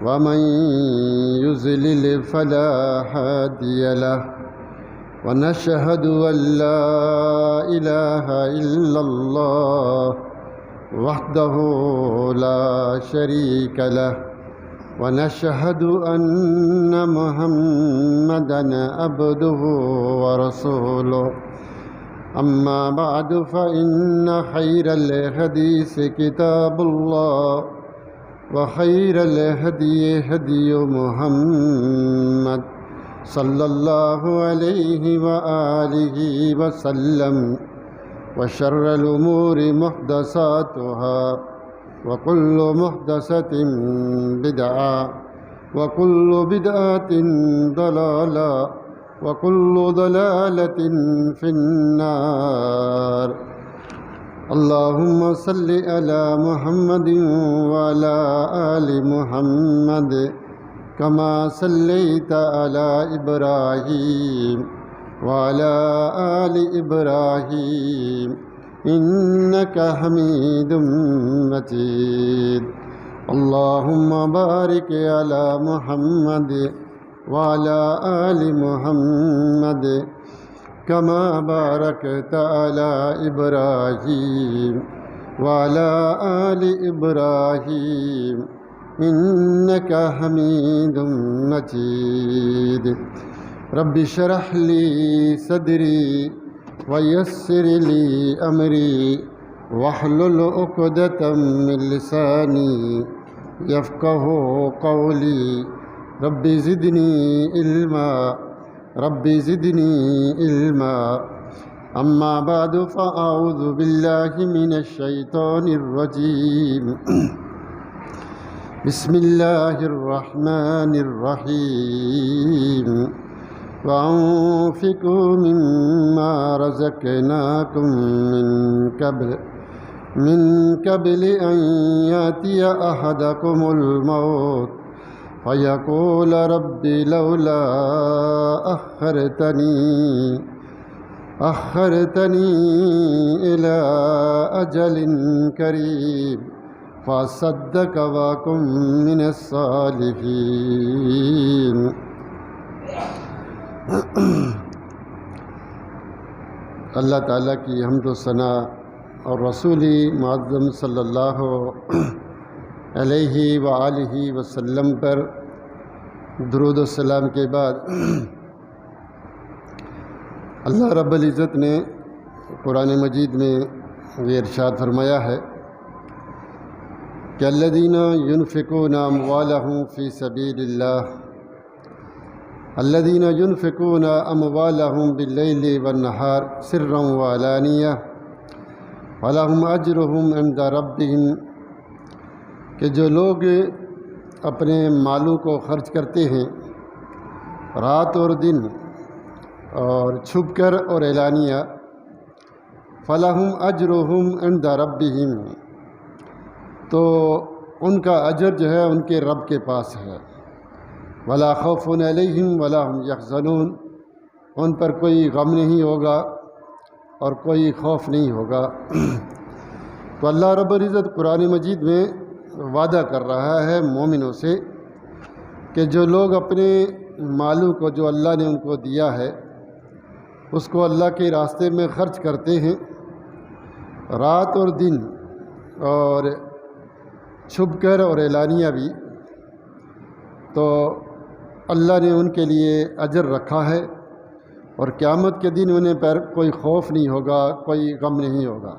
ومن يضلل فلا هادي له ونشهد أن لا إله إلا الله وحده لا شريك له ونشهد أن محمدًا عبده ورسوله أما بعد فإن خير الحديث كتاب الله وخير الهدي هدي محمد صلى الله عليه وآله وسلم وشر الأمور محدثاتها وكل محدثة بدعة وكل بدعة ضلالة وكل ضلالة في النار اللهم صل على محمد وعلى آل محمد كما صليت على إبراهيم وعلى آل إبراهيم إنك حميد مجيد اللهم بارك على محمد وعلى آل محمد كما باركت على إبراهيم وعلى آل إبراهيم إنك حميد مجيد رب اشرح لي صدري ويسر لي أمري واحلل عقدة من لساني يفقه قولي رب زدني علما رب زدني علما أما بعد فأعوذ بالله من الشيطان الرجيم بسم الله الرحمن الرحيم وأنفقوا مما رزقناكم من قبل أن يأتي أحدكم الموت فيقول رب لولا أخرتني إلى أجل قريب فأصدق وأكن من الصالحين اللہ تعالیٰ کی حمد و ثنا اور رسول معظم صلی اللہ علیہ وآلہ وسلم پر درود و سلام کے بعد اللہ رب العزت نے قرآن مجید میں یہ ارشاد فرمایا ہے کہ الذین ينفقون اموالهم فی سبیل اللہ الذین ينفقون اموالهم باللیل والنہار سرا وعلانیہ ولہم اجرہم عند ربہم، کہ جو لوگ اپنے مالوں کو خرچ کرتے ہیں رات اور دن اور چھپ کر اور اعلانیہ، فلہم اجرہم عند ربہم، تو ان کا اجر جو ہے ان کے رب کے پاس ہے، ولا خوف علیہم ولا هم یحزنون، ان پر کوئی غم نہیں ہوگا اور کوئی خوف نہیں ہوگا۔ تو اللہ رب العزت قرآن مجید میں وعدہ کر رہا ہے مومنوں سے کہ جو لوگ اپنے مالوں کو جو اللہ نے ان کو دیا ہے اس کو اللہ کے راستے میں خرچ کرتے ہیں رات اور دن اور چھپ کر اور اعلانیہ بھی، تو اللہ نے ان کے لیے اجر رکھا ہے اور قیامت کے دن انہیں پر کوئی خوف نہیں ہوگا، کوئی غم نہیں ہوگا۔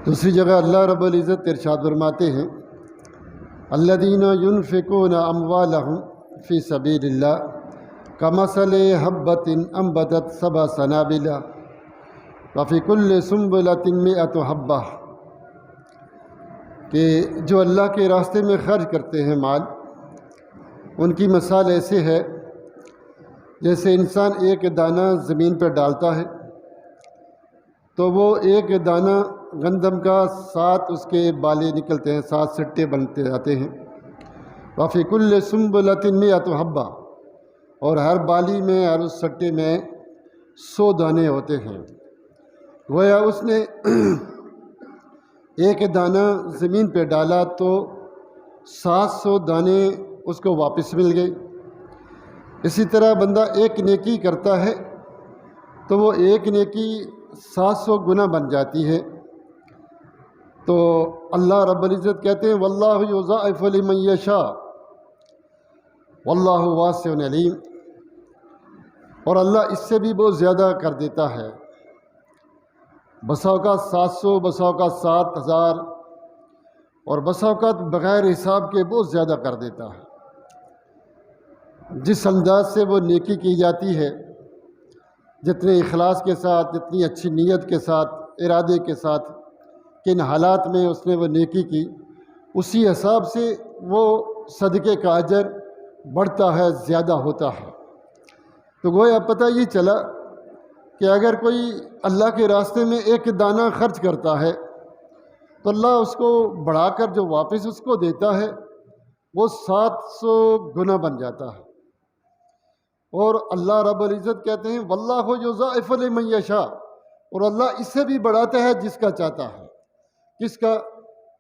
دوسری جگہ اللہ رب العزت ارشاد فرماتے ہیں الذین ينفقون اموالهم فی سبیل اللہ کمثل حبۃ انبتت سبع سنابل وفی کل سنبلۃ مئۃ حبۃ، کہ جو اللہ کے راستے میں خرچ کرتے ہیں مال، ان کی مثال ایسے ہے جیسے انسان ایک دانہ زمین پر ڈالتا ہے تو وہ ایک دانہ گندم کا 7 اس کے بالے نکلتے ہیں، 7 سٹے بنتے جاتے ہیں۔ وفی کل سنبلۃ مئۃ حبۃ، اور ہر بالی میں ہر اس سٹے میں 100 دانے ہوتے ہیں۔ گویا اس نے ایک دانہ زمین پہ ڈالا تو 700 دانے اس کو واپس مل گئے۔ اسی طرح بندہ ایک نیکی کرتا ہے تو وہ ایک نیکی 700 گنا بن جاتی ہے۔ تو اللہ رب العزت کہتے ہیں واللہ یضاعف لمن یشاء واللہ واسع علیم، اور اللہ اس سے بھی بہت زیادہ کر دیتا ہے۔ بسا اوقات 700، بسا اوقات 7000، اور بسا اوقات بغیر حساب کے بہت زیادہ کر دیتا ہے۔ جس انداز سے وہ نیکی کی جاتی ہے، جتنے اخلاص کے ساتھ، جتنی اچھی نیت کے ساتھ، ارادے کے ساتھ، کن حالات میں اس نے وہ نیکی کی، اسی حساب سے وہ صدقے کا اجر بڑھتا ہے، زیادہ ہوتا ہے۔ تو گویا پتہ یہ چلا کہ اگر کوئی اللہ کے راستے میں ایک دانہ خرچ کرتا ہے تو اللہ اس کو بڑھا کر جو واپس اس کو دیتا ہے وہ 700 گنا بن جاتا ہے۔ اور اللہ رب العزت کہتے ہیں واللہ یضاعف لمن یشاء، اور اللہ اس سے بھی بڑھاتا ہے جس کا چاہتا ہے۔ کس کا؟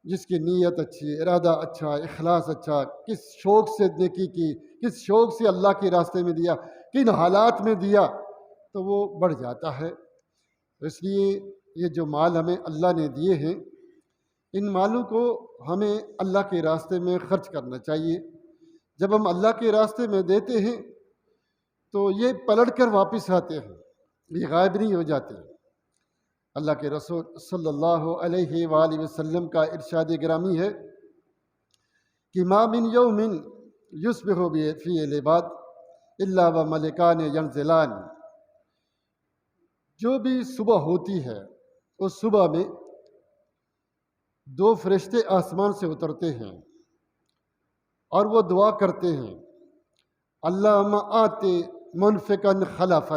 جس کی نیت اچھی، ارادہ اچھا، اخلاص اچھا، کس شوق سے نیکی کی، کس شوق سے اللہ کے راستے میں دیا، کن حالات میں دیا، تو وہ بڑھ جاتا ہے۔ اس لیے یہ جو مال ہمیں اللہ نے دیے ہیں، ان مالوں کو ہمیں اللہ کے راستے میں خرچ کرنا چاہیے۔ جب ہم اللہ کے راستے میں دیتے ہیں تو یہ پلٹ کر واپس آتے ہیں، یہ غائب نہیں ہو جاتے۔ اللہ کے رسول صلی اللہ علیہ وآلہ وسلم کا ارشاد گرامی ہے کہ ما من یوم یصبح فیہ العباد الا وملکان ینزلان، جو بھی صبح ہوتی ہے اس صبح میں 2 فرشتے آسمان سے اترتے ہیں اور وہ دعا کرتے ہیں اللہم آتے منفقا خلفا،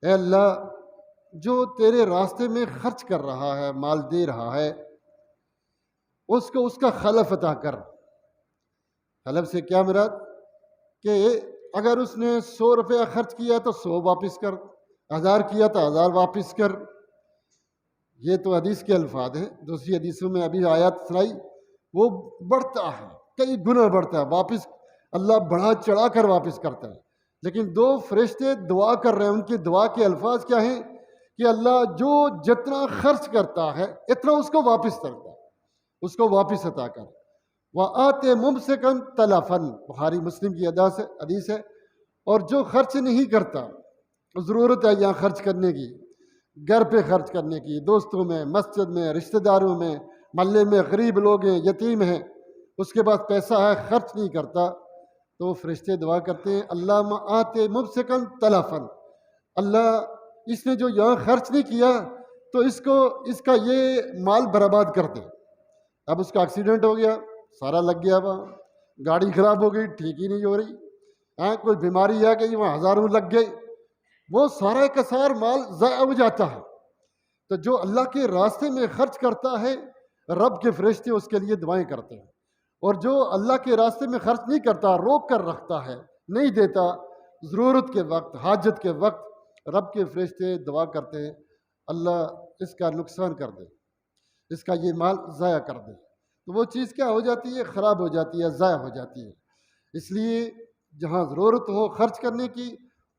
اے اللہ جو تیرے راستے میں خرچ کر رہا ہے، مال دے رہا ہے، اس کو اس کا خلف عطا کر۔ خلف سے کیا مراد؟ کہ اگر اس نے 100 روپیہ خرچ کیا تو 100 واپس کر، 1000 کیا تو 1000 واپس کر۔ یہ تو حدیث کے الفاظ ہیں۔ دوسری حدیثوں میں ابھی آیات سنائی، وہ بڑھتا ہے، کئی گنا بڑھتا ہے، واپس اللہ بڑھا چڑھا کر واپس کرتا ہے۔ لیکن 2 فرشتے دعا کر رہے ہیں، ان کی دعا کے الفاظ کیا ہیں کہ اللہ جو جتنا خرچ کرتا ہے اتنا اس کو واپس کرتا ہے، اس کو واپس عطا کر۔ وَآتِ مُمْسِكًا تَلَفًا، بخاری مسلم کی حدیث ہے۔ اور جو خرچ نہیں کرتا، ضرورت ہے یہاں خرچ کرنے کی، گھر پہ خرچ کرنے کی، دوستوں میں، مسجد میں، رشتہ داروں میں، محلے میں غریب لوگ ہیں، یتیم ہیں، اس کے پاس پیسہ ہے، خرچ نہیں کرتا، تو وہ فرشتے دعا کرتے ہیں اللہم آتے ممسکن تلفن، اللہ اس نے جو یہاں خرچ نہیں کیا تو اس کا یہ مال برباد کر دے۔ اب اس کا ایکسیڈنٹ ہو گیا، سارا لگ گیا، وہاں گاڑی خراب ہو گئی، ٹھیک ہی نہیں ہو رہی، کوئی بیماری آ گئی، وہاں ہزاروں لگ گئے، وہ سارا کا سارا مال ضائع ہو جاتا ہے۔ تو جو اللہ کے راستے میں خرچ کرتا ہے، رب کے فرشتے اس کے لیے دعائیں کرتے ہیں۔ اور جو اللہ کے راستے میں خرچ نہیں کرتا، روک کر رکھتا ہے، نہیں دیتا، ضرورت کے وقت، حاجت کے وقت رب کے فرشتے دعا کرتے ہیں اللہ اس کا نقصان کر دے، اس کا یہ مال ضائع کر دے۔ تو وہ چیز کیا ہو جاتی ہے؟ خراب ہو جاتی ہے، ضائع ہو جاتی ہے۔ اس لیے جہاں ضرورت ہو خرچ کرنے کی،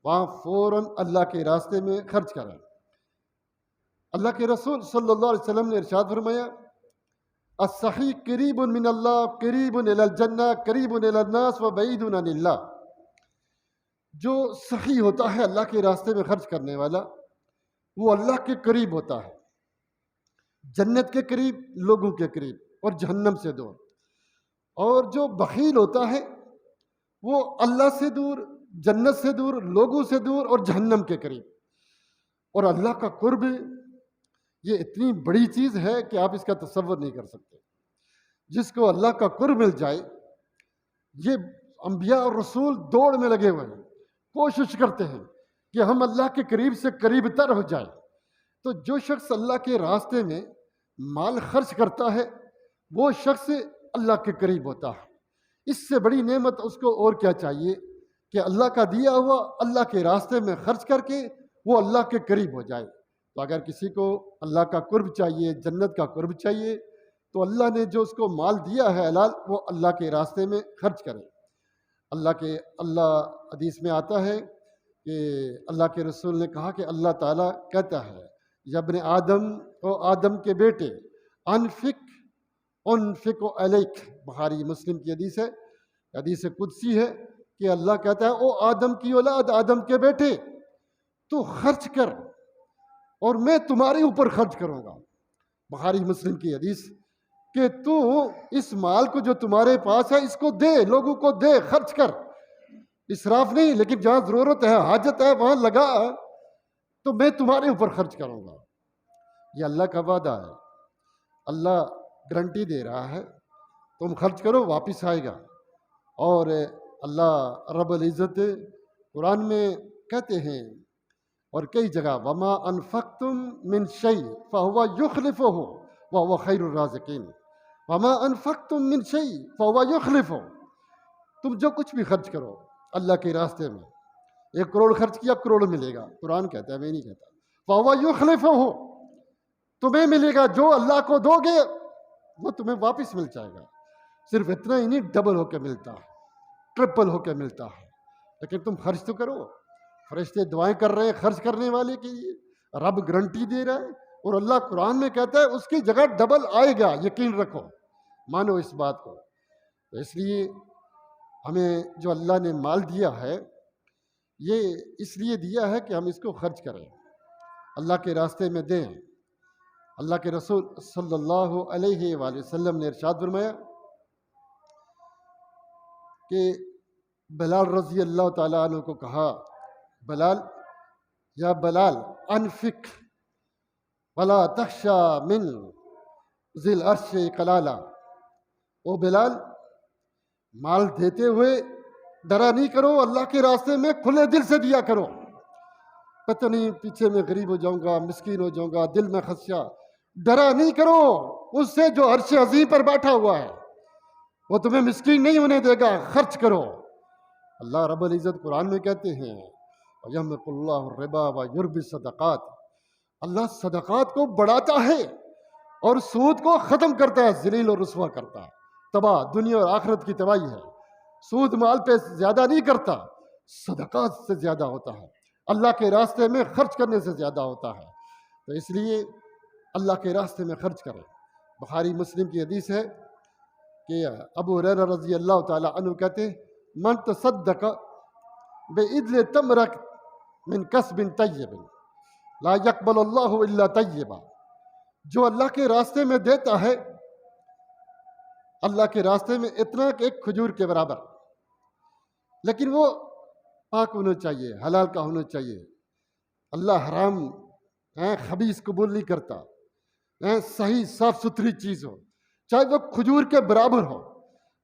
وہاں فوراً اللہ کے راستے میں خرچ کریں۔ اللہ کے رسول صلی اللہ علیہ وسلم نے ارشاد فرمایا السخی قریب من اللہ، قریب الی الجنہ، قریب الی الناس و بعید عن اللہ۔ جو سخی ہوتا ہے اللہ کے راستے میں خرچ کرنے والا، وہ اللہ کے قریب ہوتا ہے، جنت کے قریب، لوگوں کے قریب، اور جہنم سے دور۔ اور جو بخیل ہوتا ہے وہ اللہ سے دور، جنت سے دور، لوگوں سے دور، اور جہنم کے قریب۔ اور اللہ کا قرب یہ اتنی بڑی چیز ہے کہ آپ اس کا تصور نہیں کر سکتے۔ جس کو اللہ کا قرب مل جائے، یہ انبیاء اور رسول دوڑ میں لگے ہوئے ہیں، کوشش کرتے ہیں کہ ہم اللہ کے قریب سے قریب تر ہو جائیں۔ تو جو شخص اللہ کے راستے میں مال خرچ کرتا ہے وہ شخص اللہ کے قریب ہوتا ہے۔ اس سے بڑی نعمت اس کو اور کیا چاہیے کہ اللہ کا دیا ہوا اللہ کے راستے میں خرچ کر کے وہ اللہ کے قریب ہو جائے۔ تو اگر کسی کو اللہ کا قرب چاہیے، جنت کا قرب چاہیے، تو اللہ نے جو اس کو مال دیا ہے حلال، وہ اللہ کے راستے میں خرچ کرے۔ اللہ حدیث میں آتا ہے کہ اللہ کے رسول نے کہا کہ اللہ تعالیٰ کہتا ہے، یا ابن آدم، او آدم کے بیٹے، انفق علیک، بخاری مسلم کی حدیث ہے، حدیث قدسی ہے کہ اللہ کہتا ہے، او آدم کی اولاد، آدم کے بیٹے، تو خرچ کر اور میں تمہارے اوپر خرچ کروں گا۔ بخاری مسلم کی حدیث کہ تو اس مال کو جو تمہارے پاس ہے اس کو دے، لوگوں کو دے، خرچ کر، اسراف نہیں، لیکن جہاں ضرورت ہے، حاجت ہے، وہاں لگا، تو میں تمہارے اوپر خرچ کروں گا۔ یہ اللہ کا وعدہ ہے، اللہ گارنٹی دے رہا ہے، تم خرچ کرو، واپس آئے گا۔ اور اللہ رب العزت قرآن میں کہتے ہیں اور کئی جگہ، وما انفقتم من شیء فہو یخلفہ وہو خیر الرازقین، وما انفقتم من شیء فہو یخلفہ، تم جو کچھ بھی خرچ کرو اللہ کے راستے میں، 1 کروڑ خرچ کیا، کروڑ ملے گا، قرآن کہتا ہے، میں نہیں کہتا، فہو یخلفہ، تمہیں ملے گا، جو اللہ کو دو گے وہ تمہیں واپس مل جائے گا۔ صرف اتنا ہی نہیں، ڈبل ہو کے ملتا ہے، ٹرپل ہو کے ملتا ہے، لیکن تم خرچ تو کرو۔ فرشتے دعائیں کر رہے ہیں خرچ کرنے والے کے لیے، رب گارنٹی دے رہا ہے، اور اللہ قرآن میں کہتا ہے اس کی جگہ ڈبل آئے گا، یقین رکھو، مانو اس بات کو۔ تو اس لیے ہمیں جو اللہ نے مال دیا ہے، یہ اس لیے دیا ہے کہ ہم اس کو خرچ کریں، اللہ کے راستے میں دیں۔ اللہ کے رسول صلی اللہ علیہ وآلہ وسلم نے ارشاد فرمایا کہ بلال رضی اللہ تعالیٰ عنہ کو کہا، بلال، یا بلال، انفق ولا تخشى من ذی العرش کلالا، او بلال، مال دیتے ہوئے ڈرا نہیں کرو، اللہ کے راستے میں کھلے دل سے دیا کرو، پتہ نہیں پیچھے میں غریب ہو جاؤں گا، مسکین ہو جاؤں گا، دل میں خدشہ، ڈرا نہیں کرو اس سے جو عرش عظیم پر بیٹھا ہوا ہے، وہ تمہیں مسکین نہیں ہونے دے گا، خرچ کرو۔ اللہ رب العزت قرآن میں کہتے ہیں، وَيَمْحَقُ اللَّهُ الرِّبَا وَيُرْبِي الصَّدَقَاتِ، اللہ صدقات کو بڑھاتا ہے اور سود کو ختم کرتا ہے، ذلیل اور رسوا کرتا ہے، تباہ، دنیا اور آخرت کی تباہی ہے۔ سود مال پہ زیادہ نہیں کرتا، صدقات سے زیادہ ہوتا ہے، اللہ کے راستے میں خرچ کرنے سے زیادہ ہوتا ہے۔ تو اس لیے اللہ کے راستے میں خرچ کریں۔ بخاری مسلم کی حدیث ہے کہ ابو ہریرہ رضی اللہ تعالی عنہ کہتے ہیں، من تصدق بعدل تمرۃ من کسب طیب لا یقبل اللہ الا طیبا، جو اللہ کے راستے میں دیتا ہے، اللہ کے راستے میں اتنا کہ ایک کھجور کے برابر، لیکن وہ پاک ہونا چاہیے، حلال کا ہونا چاہیے، اللہ حرام خبیث قبول نہیں کرتا، صحیح صاف ستھری چیز ہو، چاہے وہ کھجور کے برابر ہو،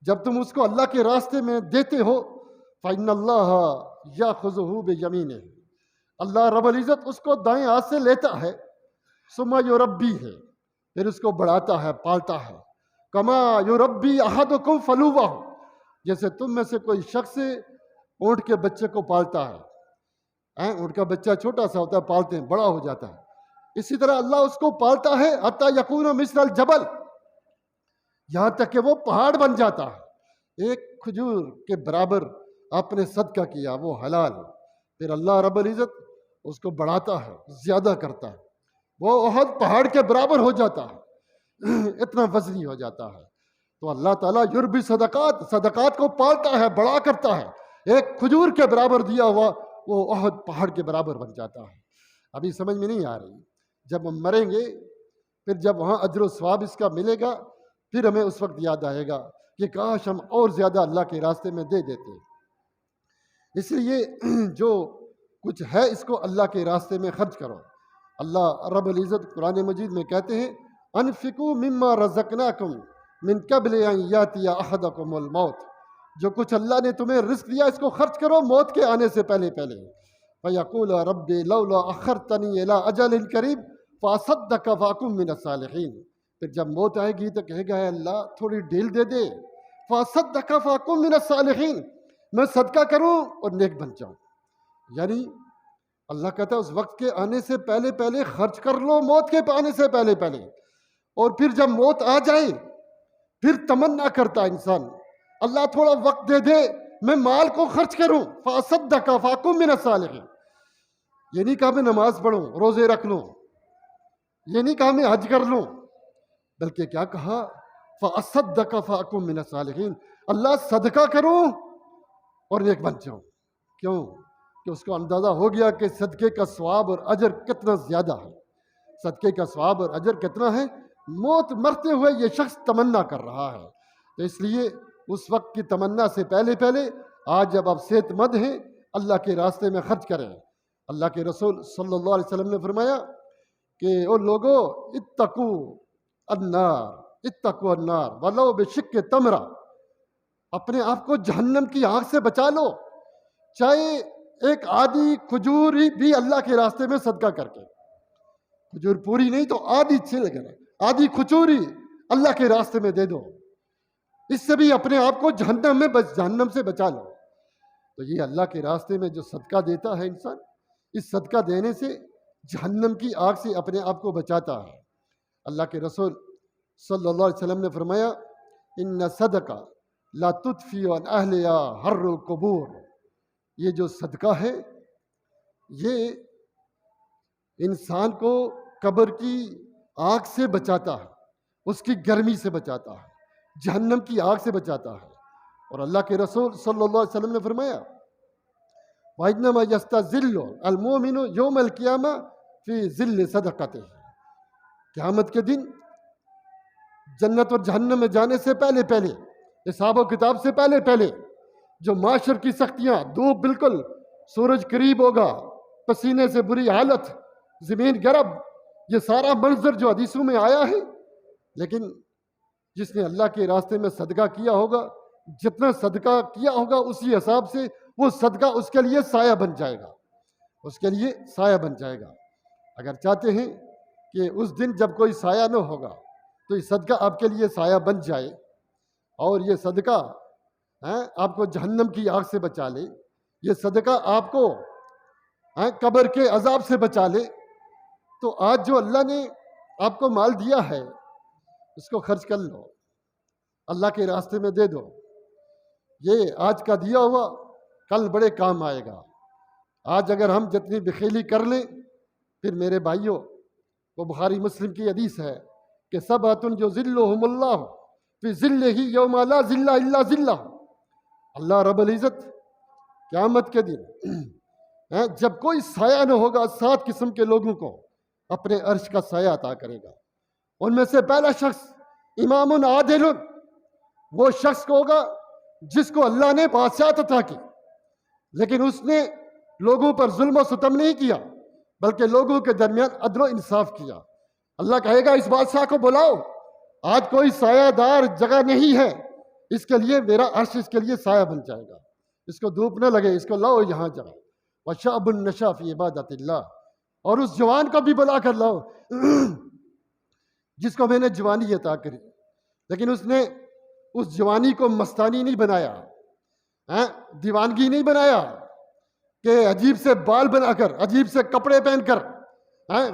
جب تم اس کو اللہ کے راستے میں دیتے ہو، فَإِنَّ اللَّهَ يَأْخُذُهُ بِيَمِينِهِ، اللہ رب العزت اس کو دائیں ہاتھ سے لیتا ہے، ثُمَّ يُرَبِّيهِ، پھر اس کو بڑھاتا ہے، پالتا ہے، كَمَا يُرَبِّي أَحَدُكُمْ فَلُوَّهُ، جیسے تم میں سے کوئی شخص اونٹ کے بچے کو پالتا ہے، اونٹ کا بچہ چھوٹا سا ہوتا ہے، پالتے ہیں، بڑا ہو جاتا ہے، اسی طرح اللہ اس کو پالتا ہے، حتیٰ یکون مثل الجبل، یہاں تک کہ وہ پہاڑ بن جاتا ہے۔ ایک کھجور کے برابر آپ نے صدقہ کیا، وہ حلال، پھر اللہ رب العزت اس کو بڑھاتا ہے، زیادہ کرتا ہے، وہ احد پہاڑ کے برابر ہو جاتا ہے، اتنا وزنی ہو جاتا ہے۔ تو اللہ تعالیٰ یربی صدقات کو پالتا ہے، بڑا کرتا ہے، ایک کھجور کے برابر دیا ہوا وہ احد پہاڑ کے برابر بن جاتا ہے۔ ابھی سمجھ میں نہیں آ رہی، جب ہم مریں گے، پھر جب وہاں اجر و ثواب اس کا ملے گا، پھر ہمیں اس وقت یاد آئے گا کہ کاش ہم اور زیادہ اللہ کے راستے میں دے دیتے۔ اس لیے جو کچھ ہے اس کو اللہ کے راستے میں خرچ کرو۔ اللہ رب العزت قرآن مجید میں کہتے ہیں، انفقوا مما رزقناکم من قبل ان یاتی احدکم الموت، جو کچھ اللہ نے تمہیں رزق دیا اس کو خرچ کرو موت کے آنے سے پہلے پہلے۔ فیقول رب لولا اخرتنی الی اجل قریب فاصدق واکن من الصالحین، پھر جب موت آئے گی تو کہے گا، اے اللہ تھوڑی ڈھیل دے دے، فاصدق واکن من الصالحین، میں صدقہ کروں اور نیک بن جاؤں۔ یعنی اللہ کہتا ہے اس وقت کے آنے سے پہلے پہلے خرچ کر لو، موت کے آنے سے پہلے پہلے، اور پھر جب موت آ جائے پھر تمنا کرتا انسان اللہ تھوڑا وقت دے دے، میں مال کو خرچ کروں، فَأَصَدَّقَ فَأَكُن مِّنَ الصَّالِحِينَ۔ یہ نہیں کہا میں نماز پڑھوں، روزے رکھ لوں، یہ نہیں کہا میں حج کر لوں، بلکہ کیا کہا؟ فَأَصَدَّقَ فَأَكُن مِّنَ الصَّالِحِينَ، اللہ صدقہ کروں اور نیک بن جاؤں۔ کیوں؟ کہ اس کو اندازہ ہو گیا کہ صدقے کا ثواب اور اجر کتنا زیادہ ہے، صدقے کا ثواب اور اجر کتنا ہے۔ موت مرتے ہوئے یہ شخص تمنا کر رہا ہے، تو اس لیے اس وقت کی تمنا سے پہلے پہلے آج جب آپ صحت مند ہیں اللہ کے راستے میں خرچ کریں۔ اللہ کے رسول صلی اللہ علیہ وسلم نے فرمایا کہ او لوگو اتقوا النار ولو بشق تمرہ، اپنے آپ کو جہنم کی آگ سے بچا لو، چاہے ایک آدھی کھجور بھی اللہ کے راستے میں صدقہ کر کے، کھجور پوری نہیں تو آدھی چھل کر آدھی کھجوری اللہ کے راستے میں دے دو، اس سے بھی اپنے آپ کو جہنم سے بچا لو۔ تو یہ اللہ کے راستے میں جو صدقہ دیتا ہے انسان، اس صدقہ دینے سے جہنم کی آگ سے اپنے آپ کو بچاتا ہے۔ اللہ کے رسول صلی اللہ علیہ وسلم نے فرمایا ان صدقہ لا تطفی عن اہلها حر القبور، یہ جو صدقہ ہے یہ انسان کو قبر کی آگ سے بچاتا ہے، اس کی گرمی سے بچاتا ہے، جہنم کی آگ سے بچاتا ہے۔ اور اللہ کے رسول صلی اللہ علیہ وسلم نے فرمایا وَإِنَّمَا يَسْتَظِلُّ الْمُؤْمِنُ يَوْمَ الْقِيَامَةِ فِي ظِلِّ صَدَقَتِهِ، قیامت کے دن جنت اور جہنم میں جانے سے پہلے پہلے، حساب و کتاب سے پہلے پہلے، جو معاشر کی سختیاں، دھوپ بالکل سورج قریب ہوگا، پسینے سے بری حالت، زمین گرم، یہ سارا منظر جو حدیثوں میں آیا ہے، لیکن جس نے اللہ کے راستے میں صدقہ کیا ہوگا، جتنا صدقہ کیا ہوگا اسی حساب سے وہ صدقہ اس کے لیے سایہ بن جائے گا، اس کے لیے سایہ بن جائے گا۔ اگر چاہتے ہیں کہ اس دن جب کوئی سایہ نہ ہوگا تو یہ صدقہ آپ کے لیے سایہ بن جائے، اور یہ صدقہ آپ کو جہنم کی آگ سے بچا لے، یہ صدقہ آپ کو قبر کے عذاب سے بچا لے، تو آج جو اللہ نے آپ کو مال دیا ہے اس کو خرچ کر لو، اللہ کے راستے میں دے دو۔ یہ آج کا دیا ہوا کل بڑے کام آئے گا۔ آج اگر ہم جتنی بخیلی کر لیں، پھر میرے بھائیوں، وہ بخاری مسلم کی حدیث ہے کہ سبعۃ یظلھم اللہ فی ظلہ یوم لا ظل الا ظلہ، اللہ رب العزت قیامت کے دن جب کوئی سایہ نہ ہوگا، 7 قسم کے لوگوں کو اپنے عرش کا سایہ عطا کرے گا۔ ان میں سے پہلا شخص امام عادل، وہ شخص کو ہوگا جس کو اللہ نے بادشاہت عطا کی، لیکن اس نے لوگوں پر ظلم و ستم نہیں کیا بلکہ لوگوں کے درمیان عدل و انصاف کیا۔ اللہ کہے گا اس بادشاہ کو بلاؤ، آج کوئی سایہ دار جگہ نہیں ہے، اس کے لیے میرا عرش اس کے لیے سایہ بن جائے گا، اس کو دھوپ نہ لگے، اس کو لاؤ یہاں جگہ۔ وَشَعْبٌ نَشَأَ فِي عِبَادَةِ اللَّهِ، اور اس جوان کو بھی بلا کر لاؤ جس کو میں نے جوانی عطا کری، لیکن اس نے اس جوانی کو مستانی نہیں بنایا، دیوانگی نہیں بنایا کہ عجیب سے بال بنا کر، عجیب سے کپڑے پہن کر،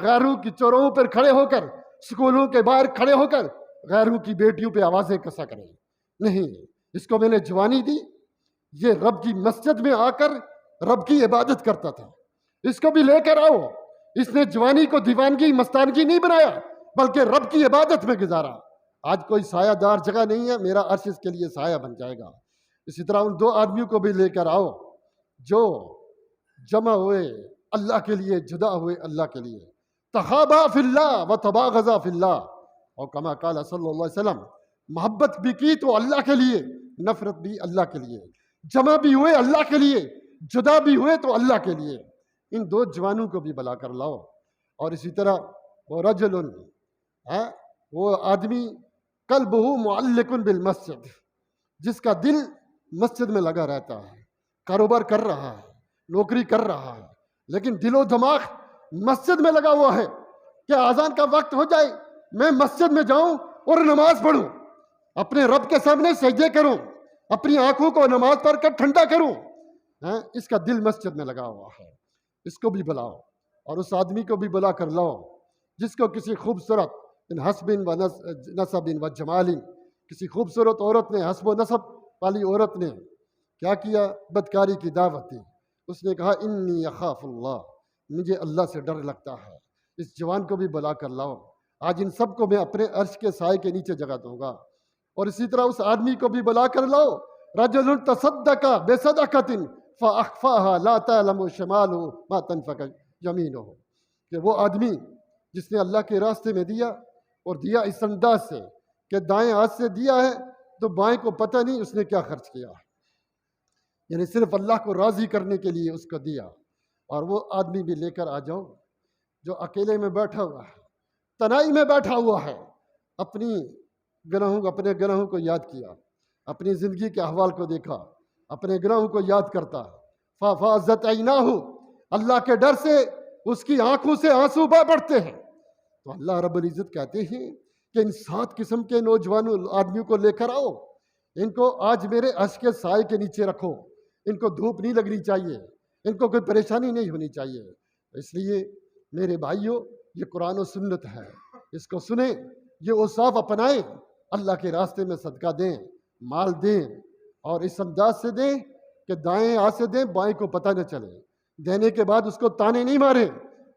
غیروں کی چوراہوں پر کھڑے ہو کر، سکولوں کے باہر کھڑے ہو کر غیروں کی بیٹیوں پہ آوازیں کسا کریں۔ نہیں، اس کو میں نے جوانی دی، یہ رب کی مسجد میں آ کر رب کی عبادت کرتا تھا، اس کو بھی لے کر آؤ۔ اس نے جوانی کو دیوانگی مستانگی نہیں بنایا بلکہ رب کی عبادت میں گزارا۔ آج کوئی سایہ دار جگہ نہیں ہے، میرا عرش اس کے لیے سایہ بن جائے گا۔ اسی طرح ان 2 آدمیوں کو بھی لے کر آؤ جو جمع ہوئے اللہ کے لیے، جدا ہوئے اللہ کے لیے، تخابا فی اللہ و تباغضا فی اللہ، اور کما قال صلی اللہ علیہ وسلم، محبت بھی کی تو اللہ کے لیے، نفرت بھی اللہ کے لیے، جمع بھی ہوئے اللہ کے لیے، جدا بھی ہوئے تو اللہ کے لیے۔ ان 2 جوانوں کو بھی بلا کر لاؤ۔ اور اسی طرح وہ رجل، وہ آدمی قلبہ معلق بالمسجد، جس کا دل مسجد میں لگا رہتا ہے، کاروبار کر رہا ہے، نوکری کر رہا ہے، لیکن دل و دماغ مسجد میں لگا ہوا ہے کہ اذان کا وقت ہو جائے میں مسجد میں جاؤں اور نماز پڑھوں، اپنے رب کے سامنے سجدے کروں، اپنی آنکھوں کو نماز پڑھ کر ٹھنڈا کروں۔ اس کا دل مسجد میں لگا ہوا ہے۔ اس کو بھی بلاؤ اور اس آدمی کو بھی بلا کر لاؤ جس کو کسی خوبصورت حسب و نسب و جمال، کسی خوبصورت عورت نے، حسب و نسب والی عورت نے کیا کیا؟ بدکاری کی دعوت دی۔ اس نے کہا انی اخاف اللہ، مجھے اللہ سے ڈر لگتا ہے۔ اس جوان کو بھی بلا کر لاؤ، آج ان سب کو میں اپنے عرش کے سائے کے نیچے جگہ دوں گا۔ اور اسی طرح اس آدمی کو بھی بلا کر لاؤ، رجل تصدق بصدقۃ فاخفاها لا تعلم شماله ما تنفق یمینہ، کہ وہ آدمی جس نے اللہ کے راستے میں دیا، اور دیا اس انداز سے کہ دائیں ہاتھ سے دیا ہے تو بائیں کو پتہ نہیں اس نے کیا خرچ کیا ہے، یعنی صرف اللہ کو راضی کرنے کے لیے اس کو دیا۔ اور وہ آدمی بھی لے کر آ جاؤ جو اکیلے میں بیٹھا ہوا ہے، تنہائی میں بیٹھا ہوا ہے، اپنے گناہوں کو یاد کیا، اپنی زندگی کے احوال کو دیکھا، اپنے گناہوں کو یاد کرتا ہے۔ فَفَاضَتْ عَيْنَاهُ، اللہ کے ڈر سے اس کی آنکھوں سے آنسو بہ پڑتے ہیں۔ تو اللہ رب العزت کہتے ہیں کہ ان 7 قسم کے نوجوانوں آدمیوں کو لے کر آؤ، ان کو آج میرے عرش کے سائے کے نیچے رکھو، ان کو دھوپ نہیں لگنی چاہیے، ان کو کوئی پریشانی نہیں ہونی چاہیے۔ اس لیے میرے بھائیوں، یہ قرآن و سنت ہے، اس کو سنیں، یہ اوصاف اپنائیں، اللہ کے راستے میں صدقہ دیں، مال دیں، اور اس انداز سے دیں کہ دائیں ہاتھ سے دیں، بائیں کو پتہ نہ چلے۔ دینے کے بعد اس کو تانے نہیں ماریں،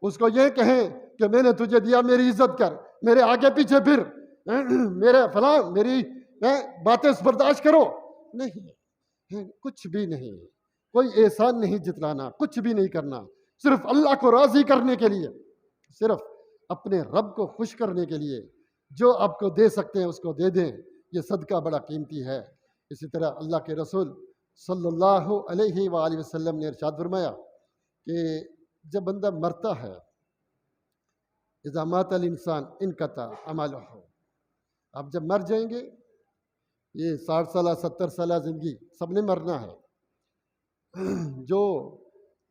اس کو یہ کہیں کہ میں نے تجھے دیا، میری عزت کر، میرے آگے پیچھے پھر، میرے فلاں، میری باتیں برداشت کرو۔ نہیں، کچھ بھی نہیں، کوئی احسان نہیں جتلانا، کچھ بھی نہیں کرنا، صرف اللہ کو راضی کرنے کے لیے، صرف اپنے رب کو خوش کرنے کے لیے جو آپ کو دے سکتے ہیں اس کو دے دیں۔ یہ صدقہ بڑا قیمتی ہے۔ اسی طرح اللہ کے رسول صلی اللہ علیہ وآلہ وسلم نے ارشاد فرمایا کہ جب بندہ مرتا ہے، اذا مات الانسان انقطع عملہ، آپ جب مر جائیں گے، یہ 60 سالہ 70 سالہ زندگی سب نے مرنا ہے۔ جو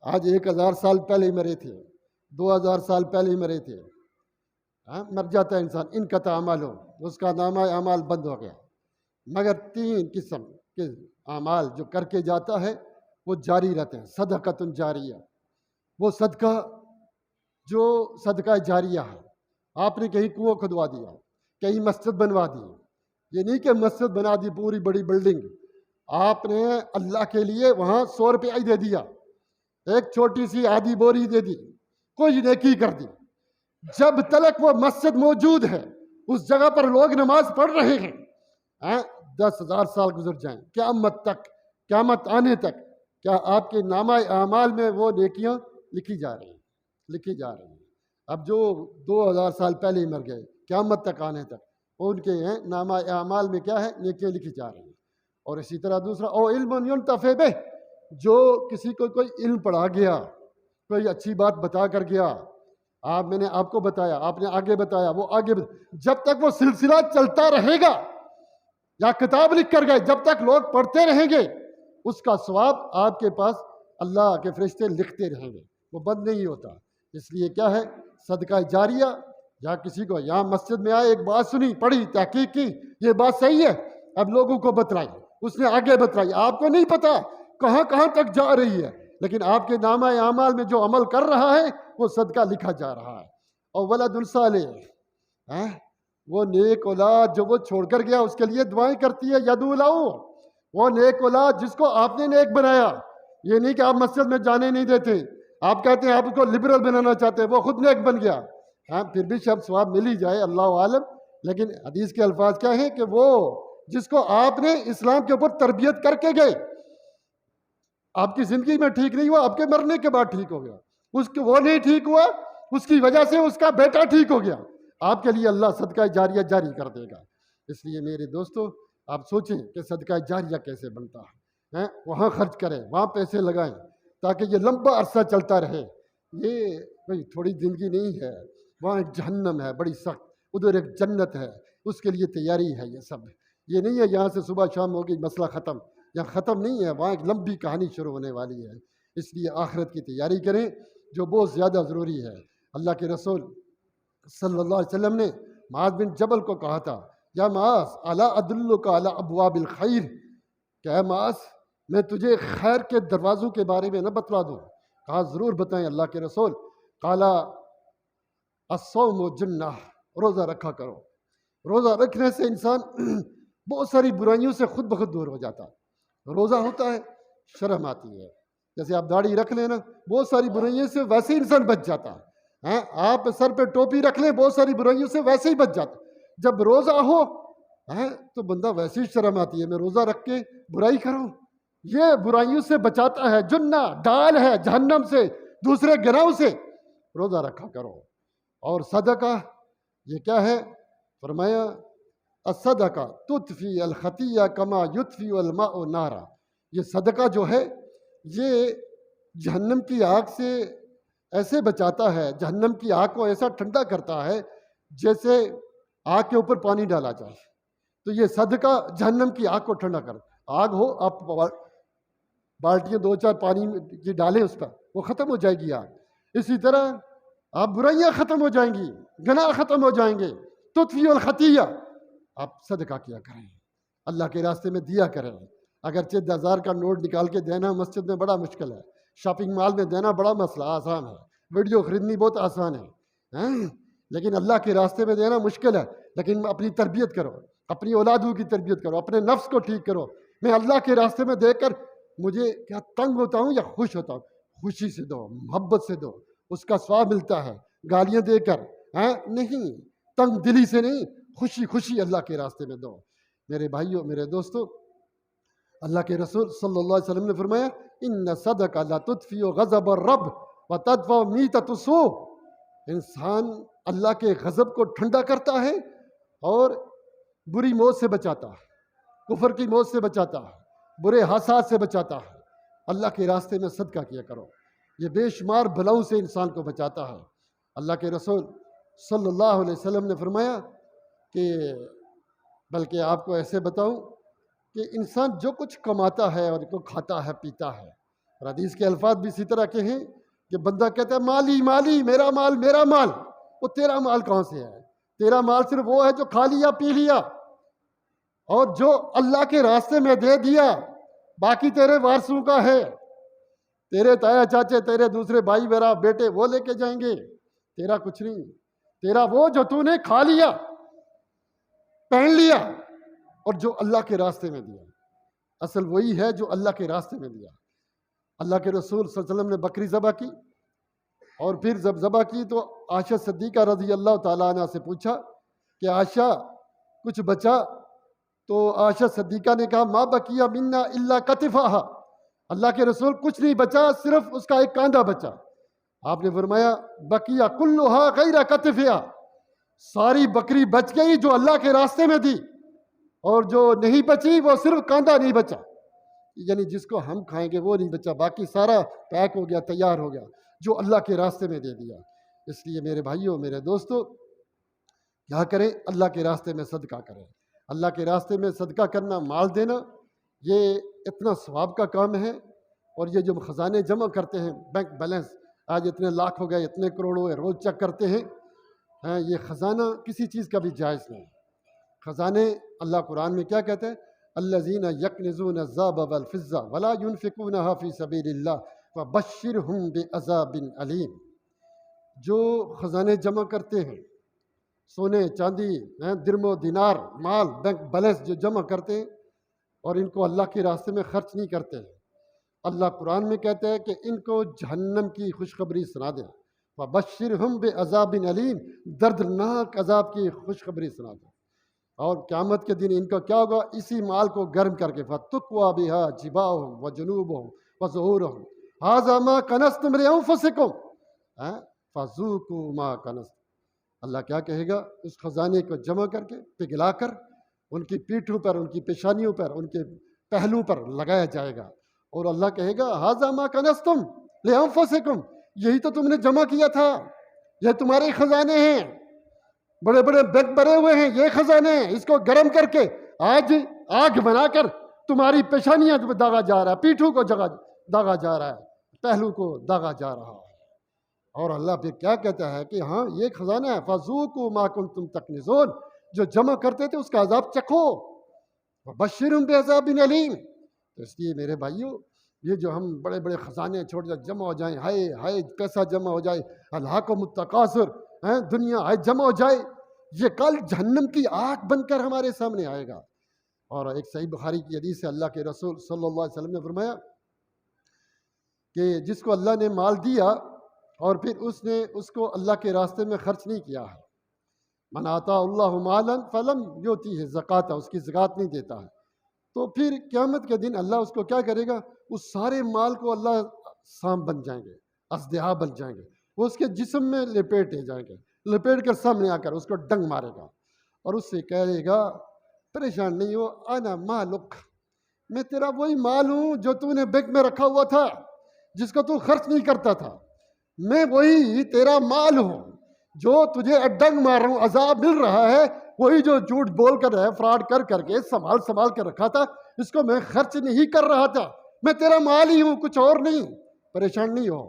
آج 1000 سال پہلے ہی مرے تھے، 2000 سال پہلے ہی مرے تھے، مر جاتا ہے انسان، انقطع عملہ، اس کا نامہ اعمال بند ہو گیا۔ مگر 3 قسم کے اعمال جو کر کے جاتا ہے وہ جاری رہتے ہیں۔ صدقۃ جاریہ، وہ صدقہ جو صدقہ جاریہ ہے۔ آپ نے کہیں کنواں کھدوا دیا، کہیں مسجد بنوا دی، یہ نہیں کہ مسجد بنا دی پوری بڑی بلڈنگ، آپ نے اللہ کے لیے وہاں 100 روپیہ ہی دے دیا، ایک چھوٹی سی آدھی بوری دے دی، کوئی نیکی کر دی، جب تلک وہ مسجد موجود ہے، اس جگہ پر لوگ نماز پڑھ رہے ہیں، 10,000 سال گزر جائیں، قیامت تک، قیامت آنے تک، کیا آپ کے نامہ اعمال میں وہ نیکیاں لکھی جا رہی ہیں؟ لکھی جا رہی ہیں۔ اب جو 2000 سال پہلے ہی مر گئے، قیامت تک آنے تک، ان کے نامہ اعمال میں کیا ہے؟ نیکیاں لکھی جا رہی ہیں۔ اور اسی طرح دوسرا، او علم ينتفع بہ، جو کسی کو کوئی علم پڑھا گیا، کوئی اچھی بات بتا کر گیا، میں نے آپ کو بتایا، آپ نے آگے بتایا، وہ آگے جب تک وہ سلسلہ چلتا رہے گا، یا کتاب لکھ کر گئے، جب تک لوگ پڑھتے رہیں گے، اس کا ثواب آپ کے پاس اللہ کے فرشتے لکھتے رہیں گے، وہ بند نہیں ہوتا۔ اس لیے کیا ہے؟ صدقہ جاریہ، یا کسی کو یہاں مسجد میں آئے، ایک بات سنی، پڑھی، تحقیق کی، یہ بات صحیح ہے، اب لوگوں کو بتلائی، اس نے آگے بتلائی، آپ کو نہیں پتا کہاں کہاں تک جا رہی ہے، لیکن آپ کے نامہ اعمال میں جو عمل کر رہا ہے وہ صدقہ لکھا جا رہا ہے۔ اور ولد صالح، وہ نیک اولاد جو وہ چھوڑ کر گیا، اس کے لیے دعائیں کرتی ہے، یدعو لہو، وہ نیک اولاد جس کو آپ نے نیک بنایا، یہ نہیں کہ آپ مسجد میں جانے نہیں دیتے، آپ کہتے ہیں آپ کو لبرل بنانا چاہتے ہیں، وہ خود نیک بن گیا، پھر بھی شب ثواب مل ہی جائے، اللہ عالم۔ لیکن حدیث کے الفاظ کیا ہیں کہ وہ جس کو آپ نے اسلام کے اوپر تربیت کر کے گئے، آپ کی زندگی میں ٹھیک نہیں ہوا، آپ کے مرنے کے بعد ٹھیک ہو گیا، وہ نہیں ٹھیک ہوا، اس کی وجہ سے اس کا بیٹا ٹھیک ہو گیا، آپ کے لیے اللہ صدقہ جاریہ جاری کر دے گا۔ اس لیے میرے دوستو، آپ سوچیں کہ صدقہ جاریہ کیسے بنتا ہے، وہاں خرچ کریں، وہاں پیسے لگائیں تاکہ یہ لمبا عرصہ چلتا رہے۔ یہ کوئی تھوڑی زندگی نہیں ہے، وہاں ایک جہنم ہے بڑی سخت، ادھر ایک جنت ہے، اس کے لیے تیاری ہے۔ یہ سب یہ نہیں ہے یہاں سے صبح شام ہوگی مسئلہ ختم، یہاں ختم نہیں ہے، وہاں ایک لمبی کہانی شروع ہونے والی ہے۔ اس لیے آخرت کی تیاری کریں، جو بہت زیادہ ضروری ہے۔ اللہ کے رسول صلی اللہ علیہ وسلم نے معاذ بن جبل کو کہا تھا، یا معاذ الا ادلک علی ابواب الخیر، کہ اے معاذ، میں تجھے خیر کے دروازوں کے بارے میں نہ بتلا دوں؟ کہا ضرور بتائیں اللہ کے رسول. قالا الصوم جنہ، روزہ رکھا کرو. روزہ رکھنے سے انسان بہت ساری برائیوں سے خود بخود دور ہو جاتا ہے. روزہ ہوتا ہے شرم آتی ہے. جیسے آپ داڑھی رکھ لیں نا، بہت ساری برائیوں سے ویسے ہی انسان بچ جاتا ہے. آپ سر پہ ٹوپی رکھ لیں، بہت ساری برائیوں سے ویسے ہی بچ جاتا. جب روزہ ہو تو بندہ ویسے ہی شرم آتی ہے، میں روزہ رکھ کے برائی کروں. یہ برائیوں سے بچاتا ہے. جنہ ڈال ہے جہنم سے، دوسرے گناہوں سے. روزہ رکھا کرو. اور صدقہ یہ کیا ہے؟ فرمایا الصدقہ تطفی الخطیہ کما یطفی الماء نارا. یہ صدقہ جو ہے یہ جہنم کی آگ سے ایسے بچاتا ہے، جہنم کی آگ کو ایسا ٹھنڈا کرتا ہے جیسے آگ کے اوپر پانی ڈالا جائے. تو یہ صدقہ جہنم کی آگ کو ٹھنڈا کر. آگ ہو، آپ بالٹیاں 2-4 پانی کی ڈالیں اس پر، وہ ختم ہو جائے گی آگ. اسی طرح آپ برائیاں ختم ہو جائیں گی، گناہ ختم ہو جائیں گے. تطفی الخطیہ. آپ صدقہ کیا کریں، اللہ کے راستے میں دیا کریں. اگرچہ 10,000 کا نوٹ نکال کے دینا مسجد میں بڑا مشکل ہے، شاپنگ مال میں دینا بڑا مسئلہ آسان ہے، ویڈیو خریدنی بہت آسان ہے، لیکن اللہ کے راستے میں دینا مشکل ہے. لیکن اپنی تربیت کرو، اپنی اولادوں کی تربیت کرو، اپنے نفس کو ٹھیک کرو. میں اللہ کے راستے میں دے کر مجھے کیا تنگ ہوتا ہوں یا خوش ہوتا ہوں؟ خوشی سے دو، محبت سے دو، اس کا ثواب ملتا ہے. گالیاں دے کر نہیں، تنگ دلی سے نہیں، خوشی خوشی اللہ کے راستے میں دو. میرے بھائیوں، میرے دوستو، اللہ کے رسول صلی اللہ علیہ وسلم نے فرمایا ان صدقہ لا تطفی غضب الرب وتدفع میتۃ السوء. انسان اللہ کے غضب کو ٹھنڈا کرتا ہے اور بری موت سے بچاتا ہے، کفر کی موت سے بچاتا ہے، برے حادثات سے بچاتا ہے. اللہ کے راستے میں صدقہ کیا کرو، یہ بے شمار بلاؤں سے انسان کو بچاتا ہے. اللہ کے رسول صلی اللہ علیہ وسلم نے فرمایا کہ بلکہ آپ کو ایسے بتاؤں کہ انسان جو کچھ کماتا ہے اور کو کھاتا ہے پیتا ہے، اور حدیث کے الفاظ بھی اسی طرح کے ہیں کہ بندہ کہتا ہے مالی مالی، میرا مال میرا مال. وہ تیرا مال کہاں سے ہے؟ تیرا مال صرف وہ ہے جو کھا لیا پی لیا اور جو اللہ کے راستے میں دے دیا، باقی تیرے وارثوں کا ہے. تیرے تایا چاچے، تیرے دوسرے بھائی بہرا بیٹے وہ لے کے جائیں گے، تیرا کچھ نہیں. تیرا وہ جو تو نے کھا لیا، پہن لیا اور جو اللہ کے راستے میں دیا. اصل وہی ہے جو اللہ کے راستے میں دیا. اللہ کے رسول صلی اللہ علیہ وسلم نے بکری ذبح کی، اور پھر جب ذبح کی تو عائشہ صدیقہ رضی اللہ تعالیٰ عنہ سے پوچھا کہ عائشہ کچھ بچا؟ تو عائشہ صدیقہ نے کہا ما بقی منا الا کتفہا. اللہ کے رسول کچھ نہیں بچا، صرف اس کا ایک کاندھا بچا. آپ نے فرمایا بقیہ کلھا غیر کتفہا. ساری بکری بچ گئی جو اللہ کے راستے میں دی، اور جو نہیں بچی وہ صرف کاندھا نہیں بچا، یعنی جس کو ہم کھائیں گے وہ نہیں بچا، باقی سارا پیک ہو گیا، تیار ہو گیا جو اللہ کے راستے میں دے دیا. اس لیے میرے بھائیوں، میرے دوستو، کیا کریں؟ اللہ کے راستے میں صدقہ کریں. اللہ کے راستے میں صدقہ کرنا، مال دینا، یہ اتنا ثواب کا کام ہے. اور یہ جو خزانے جمع کرتے ہیں، بینک بیلنس آج اتنے لاکھ ہو گئے، اتنے کروڑ ہوئے، روز چیک کرتے ہیں، یہ خزانہ کسی چیز کا بھی جائز نہیں. خزانے اللہ قرآن میں کیا کہتے ہیں؟ الذین یکنزون الذهب والفضة ولا ينفقونها فی سبیل اللہ فبشرهم بعذاب علیم. جو خزانے جمع کرتے ہیں، سونے چاندی، درم و دینار، مال، بینک بیلنس جو جمع کرتے ہیں اور ان کو اللہ کے راستے میں خرچ نہیں کرتے ہیں، اللہ قرآن میں کہتا ہے کہ ان کو جہنم کی خوشخبری سنا دیں. وبشرهم بعذاب علیم، دردناک عذاب کی خوشخبری سنا دیں. اور قیامت کے دن ان کا کیا ہوگا؟ اسی مال کو گرم کر کے فَتُقْوَى بِهَا جِبَاهُمْ وَجُنُوبُهُمْ وَظُهُورُهُمْ هَذَا مَا كَنَزْتُمْ لِأَنفُسِكُمْ فَذُوقُوا مَا كَنَزْتُمْ. اللہ کیا کہے گا؟ اس خزانے کو جمع کر کے پگھلا کر ان کی پیٹھوں پر، ان کی پیشانیوں پر، ان کے پہلوں پر لگایا جائے گا، اور اللہ کہے گا هَذَا مَا كَنَزْتُمْ لِأَنفُسِكُمْ، یہی تو تم نے جمع کیا تھا، یہ تمہارے خزانے ہیں، بڑے بڑے بینک بھرے ہوئے ہیں، یہ خزانے ہیں. اس کو گرم کر کے آج آگ بنا کر تمہاری پیشانیاں داغا جا رہا ہے، پیٹھوں کو داغا جا رہا ہے، پہلو کو داغا جا رہا ہے. اور اللہ پھر کیا کہتا ہے کہ ہاں یہ خزانہ ہے، فَذُوقُوا مَا كُنتُمْ تَكْنِزُونَ، جو جمع کرتے تھے اس کا عذاب چکھو. وَبَشِّرْهُمْ بِعَذَابٍ أَلِيمٍ. تو اس لیے میرے بھائیوں، یہ جو ہم بڑے بڑے خزانے چھوڑ جائیں جمع ہو جائیں، ہائے ہائے پیسہ جمع ہو جائے، الہاکم التکاثر، دنیا ہائے جمع ہو جائے، یہ کل جہنم کی آگ بن کر ہمارے سامنے آئے گا۔ اور ایک صحیح بخاری کی حدیث سے اللہ کے رسول صلی اللہ علیہ وسلم نے فرمایا کہ جس کو اللہ نے مال دیا اور پھر اس نے اس کو اللہ کے راستے میں خرچ نہیں کیا ہے، من آتا اللہ مالا فلم یؤتیہ زکاۃ، اس کی زکوٰۃ نہیں دیتا ہے، تو پھر قیامت کے دن اللہ اس کو کیا کرے گا، اس سارے مال کو اللہ سام بن جائیں گے، ازدہا بن جائیں گے، وہ اس کے جسم میں لپیٹے جائیں گے، لپیٹ کر سامنے آ کر اس کو ڈنگ مارے گا اور اس سے کہے گا پریشان نہیں ہو، انا مالک، میں تیرا وہی مال ہوں جو تو نے بینک میں رکھا ہوا تھا، جس کو تو خرچ نہیں کرتا تھا، میں وہی تیرا مال ہوں جو تجھے ڈنگ مار رہا ہوں، عذاب مل رہا ہے، وہی جو جھوٹ بول کر ہے، فراڈ کر کر کے سنبھال کر رکھا تھا، اس کو میں خرچ نہیں کر رہا تھا، میں تیرا مال ہی ہوں، کچھ اور نہیں، پریشان نہیں ہو۔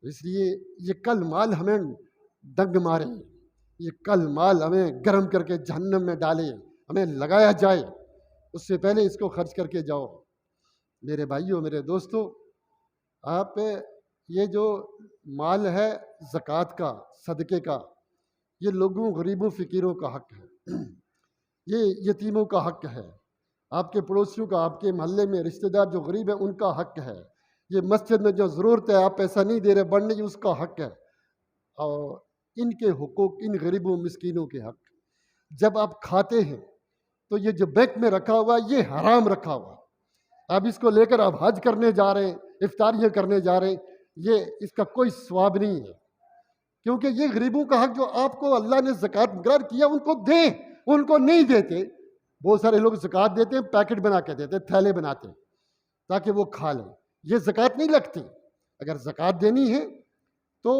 اس لیے یہ کل مال ہمیں ڈنگ مارے، یہ کل مال ہمیں گرم کر کے جہنم میں ڈالے، ہمیں لگایا جائے، اس سے پہلے اس کو خرچ کر کے جاؤ۔ میرے بھائیوں، میرے دوستوں، آپ یہ جو مال ہے زکوٰۃ کا، صدقے کا، یہ لوگوں غریبوں فقیروں کا حق ہے، یہ یتیموں کا حق ہے، آپ کے پڑوسیوں کا، آپ کے محلے میں رشتہ دار جو غریب ہیں ان کا حق ہے، یہ مسجد میں جو ضرورت ہے آپ پیسہ نہیں دے رہے بڑھنے کی، اس کا حق ہے، اور ان کے حقوق، ان غریبوں مسکینوں کے حق۔ جب آپ کھاتے ہیں تو یہ جو بینک میں رکھا ہوا یہ حرام رکھا ہوا، اب اس کو لے کر آپ حج کرنے جا رہے ہیں، افطاریاں کرنے جا رہے ہیں، یہ اس کا کوئی ثواب نہیں ہے، کیونکہ یہ غریبوں کا حق جو آپ کو اللہ نے زکوٰۃ مقرر کیا ان کو دیں، ان کو نہیں دیتے۔ بہت سارے لوگ زکوٰۃ دیتے ہیں، پیکٹ بنا کے دیتے ہیں، تھیلے بناتے ہیں تاکہ وہ کھا لیں، یہ زکوٰۃ نہیں لگتی۔ اگر زکوٰۃ دینی ہے تو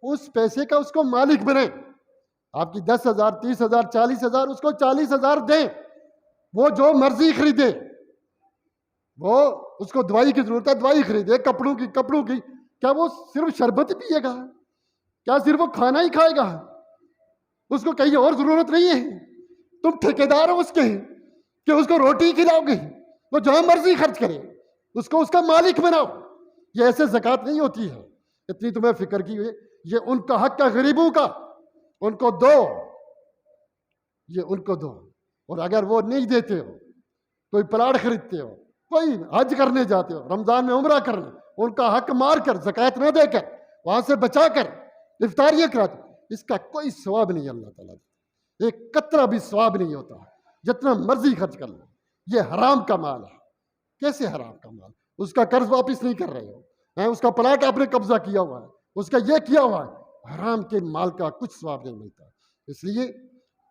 اس پیسے کا اس کو مالک بنائیں، آپ کی 10,000 30,000 40,000، اس کو 40,000 دیں، وہ جو مرضی خریدے، وہ اس کو دوائی کی ضرورت ہے دوائی خریدے، کپڑوں کی، کیا وہ صرف شربت پیے گا؟ کیا صرف وہ کھانا ہی کھائے گا؟ اس کو کہیں اور ضرورت نہیں ہے؟ تم ٹھیکیدار ہو اس کے کہ اس کو روٹی کھلاؤ گے، وہ جو مرضی خرچ کرے، اس کو اس کا مالک بناؤ۔ یہ ایسے زکوٰۃ نہیں ہوتی ہے، اتنی تمہیں فکر کی ہوئی، یہ ان کا حق ہے غریبوں کا، ان کو دو، یہ ان کو دو۔ اور اگر وہ نہیں دیتے ہو، کوئی پلاٹ خریدتے ہو، کوئی حج کرنے جاتے ہو، رمضان میں عمرہ کرنے، ان کا حق مار کر، زکوٰۃ نہ دے کر، وہاں سے بچا کر افطاریاں کراتے، اس کا کوئی ثواب نہیں اللہ تعالیٰ دیتا، ایک قطرہ بھی ثواب نہیں ہوتا، جتنا مرضی خرچ کر لو۔ یہ حرام کا مال ہے۔ کیسے حرام کا مال؟ اس کا قرض واپس نہیں کر رہے ہو، اس کا پلاٹ آپ نے قبضہ کیا ہوا ہے، اس کا یہ کیا ہوا ہے، حرام کے مال کا کچھ ثواب نہیں ملتا۔ اس لیے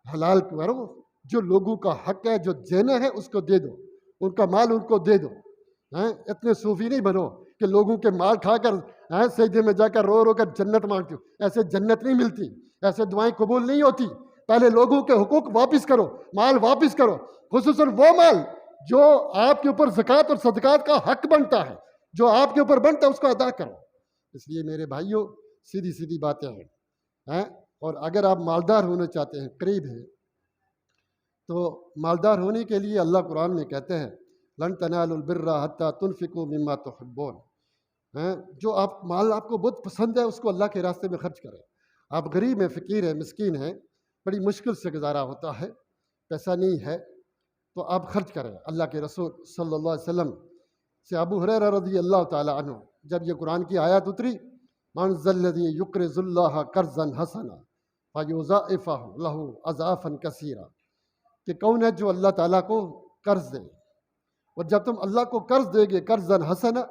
حلال کرو، جو لوگوں کا حق ہے، جو دینا ہے اس کو دے دو، ان کا مال ان کو دے دو۔ اتنے صوفی نہیں بنو کہ لوگوں کے مال کھا کر سجدے میں جا کر رو رو کر جنت مانگتے ہو، ایسے جنت نہیں ملتی، ایسے دعائیں قبول نہیں ہوتی۔ پہلے لوگوں کے حقوق واپس کرو، مال واپس کرو، خصوصاً وہ مال جو آپ کے اوپر زکوٰۃ اور صدقات کا حق بنتا ہے، جو آپ کے اوپر بنتا ہے اس کو ادا کرو۔ اس لیے میرے بھائیوں، سیدھی سیدھی باتیں ہیں، اور اگر آپ مالدار ہونا چاہتے ہیں، قریب ہیں، تو مالدار ہونے کے لیے اللہ قرآن میں کہتے ہیں لن تنالوا البر حتی تنفقوا مما تحبون، جو مال آپ کو بہت پسند ہے اس کو اللہ کے راستے میں خرچ کریں۔ آپ غریب ہیں، فقیر ہیں، مسکین ہیں، بڑی مشکل سے گزارا ہوتا ہے، پیسہ نہیں ہے، تو آپ خرچ کریں۔ اللہ کے رسول صلی اللہ علیہ وسلم سے ابو ہریرہ رضی اللہ تعالی عنہ جب یہ قرآن کی آیات اتری، من ذا الذی یقرض اللہ قرضا حسنا فیضاعفہ لہ اضعافا کثیرا، کہ کون ہے جو اللہ تعالیٰ کو قرض دے، اور جب تم اللہ کو قرض دے گے، قرضا حسنا،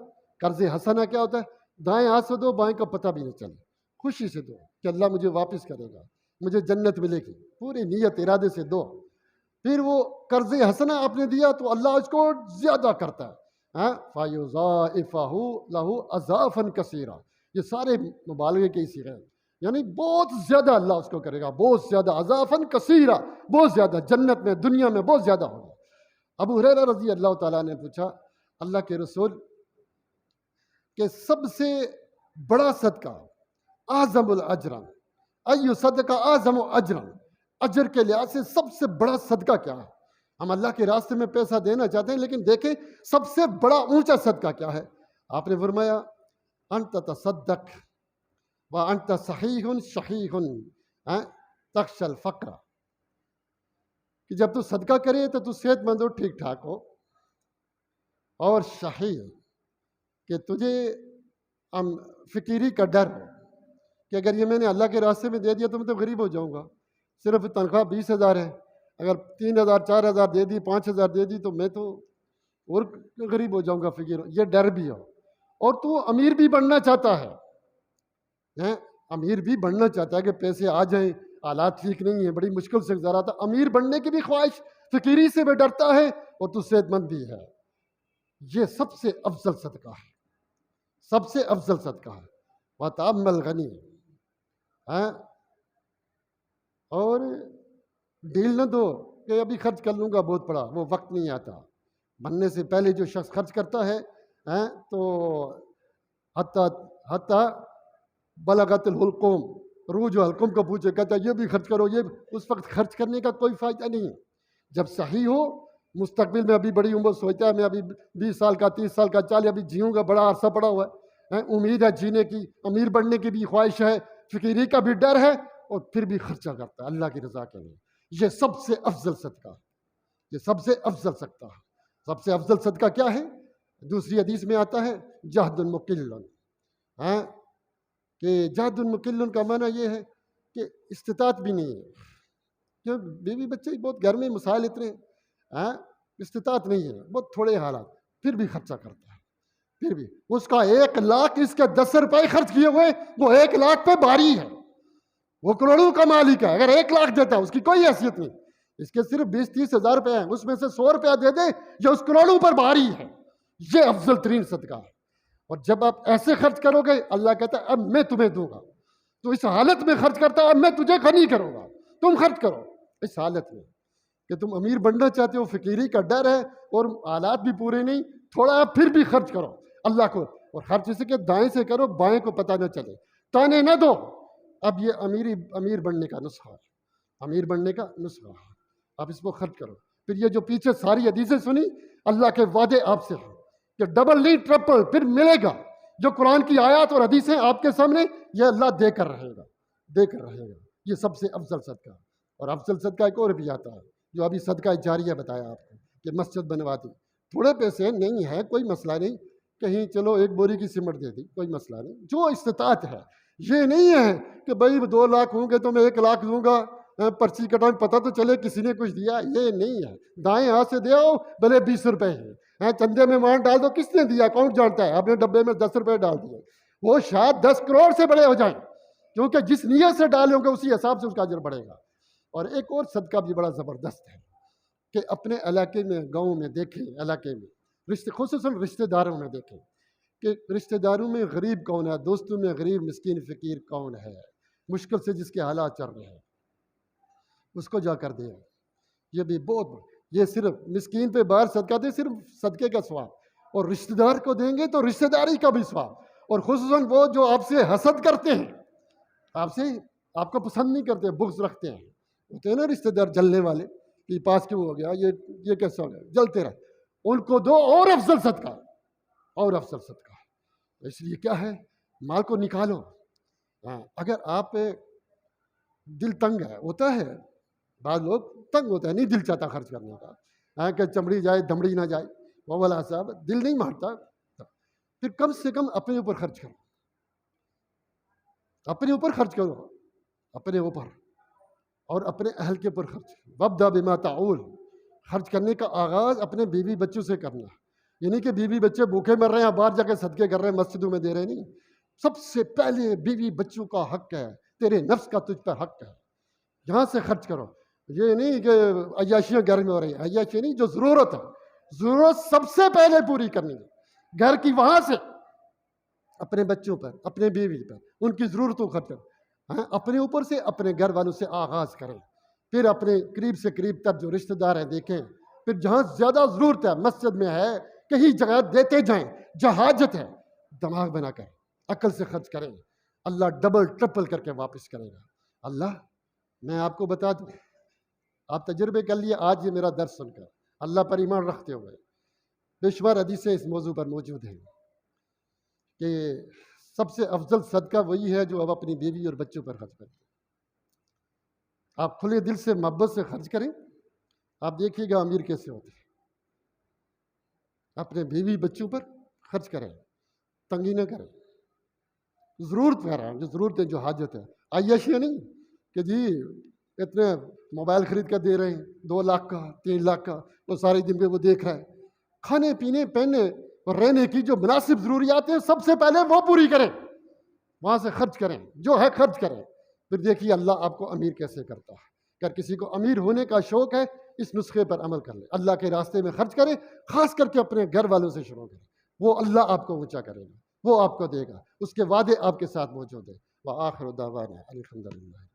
قرض حسنا کیا ہوتا ہے؟ دائیں ہاتھ سے دو، بائیں کا پتہ بھی نہ چلے، خوشی سے دو کہ اللہ مجھے واپس کرے گا، مجھے جنت ملے گی، پوری نیت ارادے سے دو۔ پھر وہ قرض حسنا آپ نے دیا تو اللہ اس کو زیادہ کرتا ہے، فَيُضَاعِفَهُ لَهُ أَضْعَافًا كَثِيرًا، یہ سارے مبالغے کے صیغے ہیں، یعنی بہت زیادہ اللہ اس کو کرے گا، بہت زیادہ، اضافاً کثیرہ، بہت زیادہ، جنت میں، دنیا میں بہت زیادہ ہوگا۔ ابو ہریرہ رضی اللہ تعالیٰ نے پوچھا اللہ کے رسول کہ سب سے بڑا صدقہ، اعظم الاجر، ایو صدقہ اعظم اجرا، اجر کے لحاظ سے سب سے بڑا صدقہ کیا ہے؟ ہم اللہ کے راستے میں پیسہ دینا چاہتے ہیں، لیکن دیکھیں سب سے بڑا اونچا صدقہ کیا ہے؟ آپ نے فرمایا انت تصدق وانت صحیح شحیح تخشى الفقر، کہ جب تو صدقہ کرے تو صحت مند ہو، ٹھیک ٹھاک ہو، اور شحیح کہ تجھے فقیری کا ڈر ہو کہ اگر یہ میں نے اللہ کے راستے میں دے دیا تو میں تو غریب ہو جاؤں گا، صرف تنخواہ 20,000 ہے، اگر 3,000 4,000 دے دی 5,000 دے دی تو میں تو اور غریب ہو جاؤں گا، فقیر، یہ ڈر بھی ہو، اور تو امیر بھی بننا چاہتا ہے، امیر بھی بننا چاہتا ہے کہ پیسے آ جائیں، حالات ٹھیک نہیں ہیں، بڑی مشکل سے گزارا تھا، امیر بننے کی بھی خواہش، فقیری سے بھی ڈرتا ہے، اور تو صحت مند بھی ہے، یہ سب سے افضل صدقہ ہے، سب سے افضل صدقہ ہے۔ وَتَأَمَّلْ غنی، اور ڈیل نہ دو کہ ابھی خرچ کر لوں گا بہت پڑا، وہ وقت نہیں آتا، بننے سے پہلے جو شخص خرچ کرتا ہے تو حتی بلغت الحلقوم، روح جو حلقوم کو پوچھے کہتا ہے یہ بھی خرچ کرو، یہ اس وقت خرچ کرنے کا کوئی فائدہ نہیں، جب صحیح ہو، مستقبل میں ابھی بڑی عمر سوچتا ہے میں ابھی 20 سال کا 30 سال کا 40 ابھی جیوں گا، بڑا عرصہ پڑا ہوا ہے، امید ہے جینے کی، امیر بننے کی بھی خواہش ہے، فقیری کا بھی ڈر ہے، اور پھر بھی خرچہ کرتا ہے اللہ کی رضا کے لیے، یہ سب سے افضل صدقہ ہے، یہ سب سے افضل صدقہ ہے۔ سب سے افضل صدقہ کیا ہے؟ دوسری حدیث میں آتا ہے جہد مقل، کہ جہد مقل کا معنی یہ ہے کہ استطاعت بھی نہیں ہے، کہ بیوی بچے بہت گھر میں مسائل اتنے ہیں، استطاعت نہیں ہے، بہت تھوڑے حالات، پھر بھی خرچہ کرتا ہے، پھر بھی اس کا 1,00,000 اس کے 10 روپے خرچ کیے ہوئے وہ 1,00,000 پہ باری ہے، وہ کروڑوں کا مالک ہے، اگر 1,00,000 دیتا ہے اس کی کوئی حیثیت نہیں، اس کے صرف 20-30 ہزار روپے ہیں، اس میں سے 100 روپیہ دے دے جو اس کروڑوں پر بھاری ہے، یہ افضل ترین صدقہ ہے۔ اور جب آپ ایسے خرچ کرو گے اللہ کہتا ہے اب میں تمہیں دوں گا، تو اس حالت میں خرچ کرتا ہے اب میں تجھے غنی کروں گا، تم خرچ کرو، اس حالت میں کہ تم امیر بننا چاہتے ہو، فقیری کا ڈر ہے اور حالات بھی پورے نہیں، تھوڑا پھر بھی خرچ کرو اللہ کو، اور خرچ اسے کہ دائیں سے کرو بائیں کو پتہ نہ چلے، تانے نہ دو۔ اب یہ امیر بننے کا نسخہ ہے، امیر بننے کا نسخہ ہے، آپ اس کو خرچ کرو۔ پھر یہ جو پیچھے ساری حدیثیں سنی، اللہ کے وعدے آپ سے ہیں کہ ڈبل نہیں ٹرپل پھر ملے گا، جو قرآن کی آیات اور حدیثیں آپ کے سامنے، یہ اللہ دے کر رہے گا، دے کر رہے گا، یہ سب سے افضل صدقہ۔ اور افضل صدقہ ایک اور بھی آتا ہے جو ابھی صدقہ جاریہ بتایا آپ کو کہ مسجد بنوا دی، تھوڑے پیسے نہیں ہے کوئی مسئلہ نہیں، کہیں چلو 1 بوری کی سمٹ دے دی کوئی مسئلہ نہیں، جو استطاعت ہے، یہ نہیں ہے کہ بھائی 2 لاکھ ہوں گے تو میں 1,00,000 دوں گا، پرچی کٹائیں پتہ تو چلے کسی نے کچھ دیا، یہ نہیں ہے، دائیں ہاتھ سے دے آؤ بھلے 20 روپے ہیں، چندے میں وہاں ڈال دو، کس نے دیا کون جانتا ہے، آپ نے ڈبے میں 10 روپے ڈال دیے، وہ شاید 10 کروڑ سے بڑے ہو جائیں، کیونکہ جس نیت سے ڈالیں گے اسی حساب سے اس کا اجر بڑھے گا۔ اور ایک اور صدقہ بھی بڑا زبردست ہے کہ اپنے علاقے میں، گاؤں میں دیکھیں، علاقے میں خصوصاً رشتہ داروں میں دیکھیں کہ رشتہ داروں میں غریب کون ہے، دوستوں میں غریب مسکین فقیر کون ہے، مشکل سے جس کے حالات چل رہے ہیں اس کو جا کر دیں، یہ بھی بہت، یہ صرف مسکین پہ باہر صدقہ دیں، صرف صدقے کا ثواب، اور رشتہ دار کو دیں گے تو رشتہ داری کا بھی ثواب، اور خصوصاً وہ جو آپ سے حسد کرتے ہیں، آپ کو پسند نہیں کرتے، بغض رکھتے ہیں، ہوتے ہیں نا رشتہ دار جلنے والے کہ پاس کیوں ہو گیا، یہ کیسا ہو گیا، جلتے رہے، ان کو دو، اور افضل صدقہ، اور افضل صدقہ۔ اس لیے کیا ہے، مال کو نکالو، اگر آپ دل تنگ ہے، ہوتا ہے بعض لوگ تنگ ہوتا ہے، نہیں دل چاہتا خرچ کرنے کا، کہ چمڑی جائے دمڑی نہ جائے، وہ والا صاحب دل نہیں مارتا، پھر کم سے کم اپنے اوپر خرچ کرو، اپنے اوپر خرچ کرو، اپنے اوپر اور اپنے اہل کے اوپر خرچ، وابدأ بما تعول، خرچ کرنے کا آغاز اپنے بیوی بچوں سے کرنا، یعنی کہ بیوی بچے بھوکے مر رہے ہیں باہر جا کے صدقے کر رہے ہیں مسجدوں میں دے رہے نہیں، سب سے پہلے بیوی بچوں کا حق ہے، تیرے نفس کا تجھ پر حق ہے، یہاں سے خرچ کرو، یہ نہیں کہ عیاشیاں گھر میں ہو رہی ہیں، عیاشی نہیں، جو ضرورت ہے، ضرورت سب سے پہلے پوری کرنی ہے، گھر کی وہاں سے اپنے بچوں پر، اپنے بیوی پر، ان کی ضرورتوں خرچ کرو، اپنے اوپر سے، اپنے گھر والوں سے آغاز کریں، پھر اپنے قریب سے قریب تک جو رشتہ دار ہیں دیکھیں، پھر جہاں زیادہ ضرورت ہے، مسجد میں ہے، کہیں جگہ دیتے جائیں، جہاں حاجت ہے، دماغ بنا کر عقل سے خرچ کریں، اللہ ڈبل ٹرپل کر کے واپس کرے گا۔ اللہ، میں آپ کو بتا دوں، آپ تجربے کر لیے آج یہ میرا درس سن کر، اللہ پر ایمان رکھتے ہوئے، بے شمار حدیثیں اس موضوع پر موجود ہیں، کہ سب سے افضل صدقہ وہی ہے جو آپ اپنی بیوی اور بچوں پر خرچ کرتے ہیں۔ آپ کھلے دل سے محبت سے خرچ کریں، آپ دیکھیے گا امیر کیسے ہوتے ہیں۔ اپنے بیوی بچوں پر خرچ کریں، تنگی نہ کریں، ضرورت کر رہا جو ضرورت ہے، جو حاجت ہے، عیاشیاں نہیں کہ جی اتنے موبائل خرید کر دے رہے ہیں 2 لاکھ کا 3 لاکھ کا، وہ سارے دن پہ وہ دیکھ رہا ہے۔ کھانے پینے پہننے اور رہنے کی جو مناسب ضروریات ہیں سب سے پہلے وہ پوری کریں، وہاں سے خرچ کریں، جو ہے خرچ کریں، پھر دیکھیے اللہ آپ کو امیر کیسے کرتا ہے۔ اگر کسی کو امیر ہونے کا شوق ہے اس نسخے پر عمل کر لیں، اللہ کے راستے میں خرچ کریں، خاص کر کے اپنے گھر والوں سے شروع کریں، وہ اللہ آپ کو اونچا کرے گا، وہ آپ کو دے گا، اس کے وعدے آپ کے ساتھ موجود ہیں۔ وآخر دعوانا الحمدللہ۔